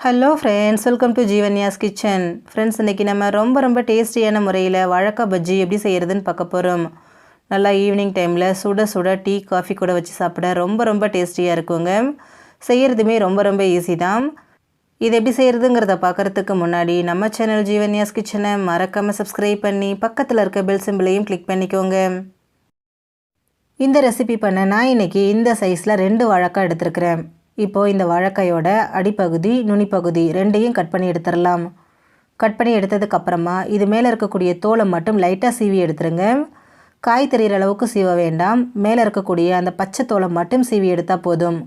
Hello friends, welcome to Jeevanya's kitchen. Friends, இன்றைக்கி நம்ம ரொம்ப டேஸ்டியான முறையில் வாழைக்காய் பஜ்ஜி எப்படி செய்கிறதுன்னு பார்க்க போகிறோம். நல்லா ஈவினிங் டைமில் சுட சுட டீ காஃபி கூட வச்சு சாப்பிட ரொம்ப டேஸ்டியாக இருக்குங்க. செய்கிறதுமே ரொம்ப ஈஸி தான். இது எப்படி செய்கிறதுங்கிறத பார்க்குறதுக்கு முன்னாடி நம்ம சேனல் ஜீவன்யாஸ் கிச்சனை மறக்காமல் சப்ஸ்கிரைப் பண்ணி பக்கத்தில் இருக்க பெல் சிம்பிளையும் கிளிக் பண்ணிக்கோங்க. இந்த ரெசிபி பண்ண நான் இன்றைக்கி இந்த சைஸில் 2 வாழைக்காய் எடுத்துருக்கிறேன். இப்போது இந்த வாழைக்காயோட அடிப்பகுதி நுனிப்பகுதி ரெண்டையும் கட் பண்ணி எடுத்துடலாம். கட் பண்ணி எடுத்ததுக்கப்புறமா இது மேலே இருக்கக்கூடிய தோலை மட்டும் லைட்டாக சீவி எடுத்துருங்க. காய் தெரிகிற அளவுக்கு சீவ வேண்டாம். மேலே இருக்கக்கூடிய அந்த பச்சை தோலை மட்டும் சீவி எடுத்தால் போதும்.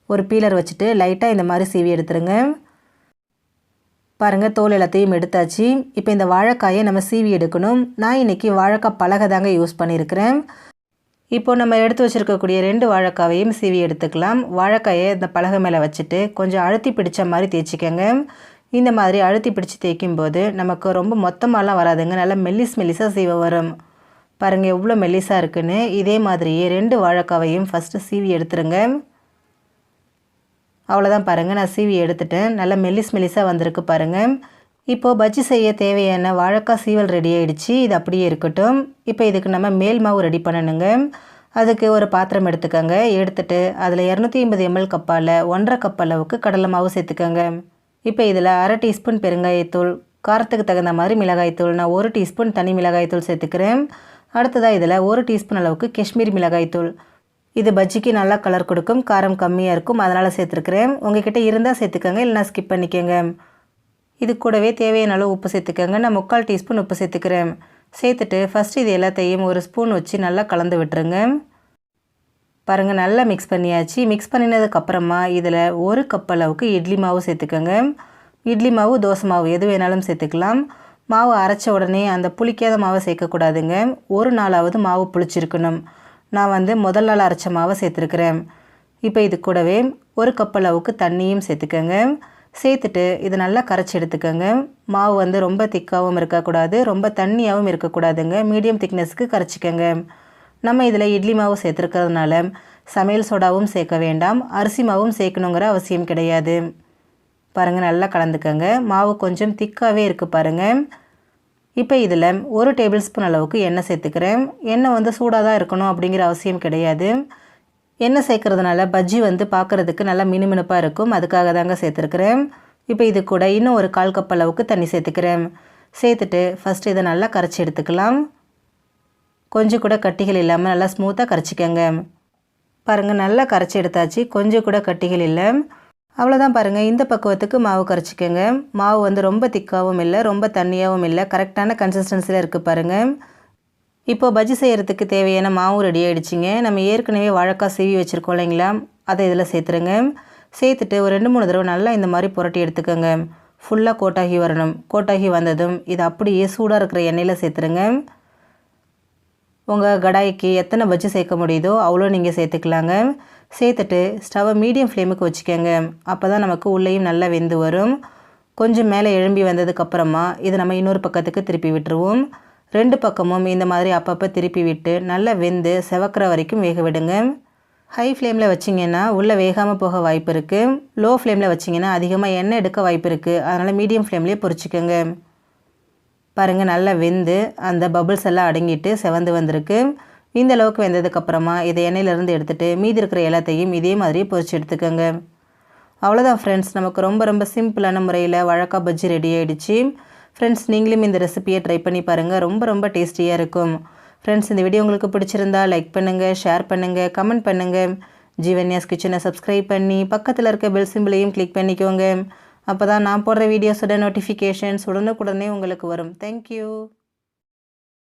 ஒரு பீலர் வச்சுட்டு லைட்டாக இந்த மாதிரி சீவி எடுத்துருங்க. பாருங்கள், தோல் எல்லாத்தையும் எடுத்தாச்சு. இப்போ இந்த வாழைக்காயை நம்ம சீவி எடுக்கணும். நான் இன்றைக்கி வாழைக்காய் பலகை தாங்க யூஸ் பண்ணியிருக்கிறேன். இப்போ நம்ம எடுத்து வச்சுருக்கக்கூடிய 2 வாழைக்காவையும் சீவி எடுத்துக்கலாம். வாழைக்காயை இந்த பலகை மேலே வச்சுட்டு கொஞ்சம் அழுத்தி பிடிச்ச மாதிரி தேய்ச்சிக்கங்க. இந்த மாதிரி அழுத்தி பிடிச்சி தேய்க்கும்போது நமக்கு ரொம்ப மொத்தமாலாம் வராதுங்க. நல்லா மெல்லிஸாக சீவ வரும். பாருங்கள் எவ்வளோ மெல்லிஸாக இருக்குன்னு. இதே மாதிரியே 2 வாழைக்காவையும் ஃபஸ்ட்டு சீவி எடுத்துருங்க. அவ்வளோதான், பாருங்கள் நான் சீவி எடுத்துட்டேன். நல்லா மெல்லிஸாக வந்திருக்கு பாருங்கள். இப்போது பஜ்ஜி செய்ய தேவையான வாழைக்காய் சீவல் ரெடி ஆகிடுச்சு. இது அப்படியே இருக்கட்டும். இப்போ இதுக்கு நம்ம மேல் மாவு ரெடி பண்ணணுங்க. அதுக்கு ஒரு பாத்திரம் எடுத்துக்கோங்க. எடுத்துகிட்டு அதில் 250 ml கப்பால் 1.5 கப் அளவுக்கு கடலை மாவு சேர்த்துக்கோங்க. இப்போ இதில் 1/2 டீஸ்பூன் பெருங்காயத்தூள், காரத்துக்கு தகுந்த மாதிரி மிளகாய்த்தூள், நான் 1 டீஸ்பூன் தனி மிளகாய்த்தூள் சேர்த்துக்கிறேன். அடுத்ததாக இதில் 1 டீஸ்பூன் அளவுக்கு காஷ்மீரி மிளகாய்த்தூள். இது பஜ்ஜிக்கு நல்லா கலர் கொடுக்கும், காரம் கம்மியாக இருக்கும், அதனால் சேர்த்துருக்குறேன். உங்கள்கிட்ட இருந்தால் சேர்த்துக்கோங்க, இல்லைனா ஸ்கிப் பண்ணிக்கோங்க. இது கூடவே தேவையான அளவு உப்பு சேர்த்துக்கோங்க. நான் 3/4 டீஸ்பூன் உப்பு சேர்த்துக்கிறேன். சேர்த்துட்டு ஃபஸ்ட்டு இது எல்லாத்தையும் ஒரு ஸ்பூன் வச்சு நல்லா கலந்து விட்டுருங்க. பாருங்கள், நல்லா மிக்ஸ் பண்ணியாச்சு. மிக்ஸ் பண்ணினதுக்கப்புறமா இதில் 1 கப் அளவுக்கு இட்லி மாவு சேர்த்துக்கோங்க. இட்லி மாவு, தோசை மாவு எது வேணாலும் சேர்த்துக்கலாம். மாவு அரைச்ச உடனே அந்த புளிக்காத மாவை சேர்க்கக்கூடாதுங்க. ஒரு நாளாவது மாவு புளிச்சிருக்கணும். நான் முதல் நாள் அரைச்ச மாவை சேர்த்துருக்குறேன். இப்போ இது கூடவே 1 கப் அளவுக்கு தண்ணியும் சேர்த்துக்கோங்க. சேர்த்துட்டு இதை நல்லா கரைச்சி எடுத்துக்கோங்க. மாவு ரொம்ப திக்காகவும் இருக்கக்கூடாது, ரொம்ப தண்ணியாகவும் இருக்கக்கூடாதுங்க. மீடியம் திக்னஸ்க்கு கரைச்சிக்கோங்க. நம்ம இதில் இட்லி மாவு சேர்த்துருக்கிறதுனால சமையல் சோடாவும் சேர்க்க வேண்டாம், அரிசி மாவும் சேர்க்கணுங்கிற அவசியம் கிடையாது. பாருங்கள், நல்லா கலந்துக்கோங்க. மாவு கொஞ்சம் திக்காகவே இருக்குது பாருங்கள். இப்போ இதில் 1 டேபிள் ஸ்பூன் அளவுக்கு எண்ணெய் சேர்த்துக்கிறேன். எண்ணெய் சூடாக தான் இருக்கணும் அப்படிங்கிற அவசியம் கிடையாது. எண்ணெய் சேர்க்கறதுனால பஜ்ஜி பார்க்குறதுக்கு நல்லா மினுமினுப்பாக இருக்கும், அதுக்காக தாங்க சேர்த்துருக்குறேன். இப்போ இது கூட இன்னும் ஒரு 1/4 கப் அளவுக்கு தண்ணி சேர்த்துக்கிறேன். சேர்த்துட்டு ஃபஸ்ட்டு இதை நல்லா கரைச்சி எடுத்துக்கலாம். கொஞ்சம் கூட கட்டிகள் இல்லாமல் நல்லா ஸ்மூத்தாக கரைச்சிக்கங்க. பாருங்கள், நல்லா கரைச்சி எடுத்தாச்சு, கொஞ்சம் கூட கட்டிகள் இல்லை. அவ்வளோதான் பாருங்கள், இந்த பக்குவத்துக்கு மாவு கரைச்சிக்கங்க. மாவு ரொம்ப திக்காகவும் இல்லை, ரொம்ப தண்ணியாகவும் இல்லை, கரெக்டான கன்சிஸ்டன்சியில் இருக்குது பாருங்கள். இப்போது பஜ்ஜி செய்கிறதுக்கு தேவையான மாவு ரெடி ஆகிடுச்சிங்க. நம்ம ஏற்கனவே வாழைக்காய் சீவி வச்சுருக்கோம் இல்லைங்களா, அதை இதில் சேர்த்துருங்க. சேர்த்துட்டு ஒரு 2-3 தடவை நல்லா இந்த மாதிரி புரட்டி எடுத்துக்கோங்க. ஃபுல்லாக கோட்டாகி வரணும். கோட்டாகி வந்ததும் இது அப்படியே சூடாக இருக்கிற எண்ணெயில் சேர்த்துருங்க. உங்கள் கடாய்க்கு எத்தனை பஜ்ஜி சேர்க்க முடியுதோ அவ்வளோ நீங்கள் சேர்த்துக்கலாங்க. சேர்த்துட்டு ஸ்டவ்வை மீடியம் ஃப்ளேமுக்கு வச்சுக்கோங்க. அப்போ தான் நமக்கு உள்ளேயும் நல்லா வெந்து வரும். கொஞ்சம் மேலே எழும்பி வந்ததுக்கப்புறமா இதை நம்ம இன்னொரு பக்கத்துக்கு திருப்பி விட்டுருவோம். 2 பக்கமும் இந்த மாதிரி அப்பப்போ திருப்பி விட்டு நல்லா வெந்து செவக்கிற வரைக்கும் வேக விடுங்க. ஹை ஃப்ளேமில் வச்சிங்கன்னா உள்ளே வேகாமல் போக வாய்ப்பு இருக்குது. லோ ஃப்ளேமில் வச்சிங்கன்னா அதிகமாக எண்ணெய் எடுக்க வாய்ப்பு இருக்குது. அதனால் மீடியம் ஃப்ளேம்லேயே பொரிச்சிக்கோங்க. பாருங்கள், நல்லா வெந்து அந்த பபுள்ஸ் எல்லாம் அடங்கிட்டு செவந்து வந்திருக்கு. இந்த அளவுக்கு வெந்ததுக்கப்புறமா இதை எண்ணெயிலேருந்து எடுத்துகிட்டு மீதி இருக்கிற எல்லாத்தையும் இதே மாதிரி பொரிச்சு எடுத்துக்கோங்க. அவ்வளோதான் ஃப்ரெண்ட்ஸ், நமக்கு ரொம்ப சிம்பிளான முறையில் வாழைக்காய் பஜ்ஜி ரெடி ஆகிடுச்சு. ஃப்ரெண்ட்ஸ், நீங்களும் இந்த ரெசிபியை ட்ரை பண்ணி பாருங்கள், ரொம்ப டேஸ்டியாக இருக்கும். ஃப்ரெண்ட்ஸ், இந்த வீடியோ உங்களுக்கு பிடிச்சிருந்தா லைக் பண்ணுங்கள், ஷேர் பண்ணுங்கள், கமெண்ட் பண்ணுங்கள். ஜீவன்யாஸ் கிச்சனை சப்ஸ்கிரைப் பண்ணி பக்கத்தில் இருக்க பெல் சிம்பிளையும் கிளிக் பண்ணிக்கோங்க. அப்போ தான் நான் போடுற வீடியோஸோட நோட்டிஃபிகேஷன்ஸ் உடனுக்குடனே உங்களுக்கு வரும். தேங்க்யூ.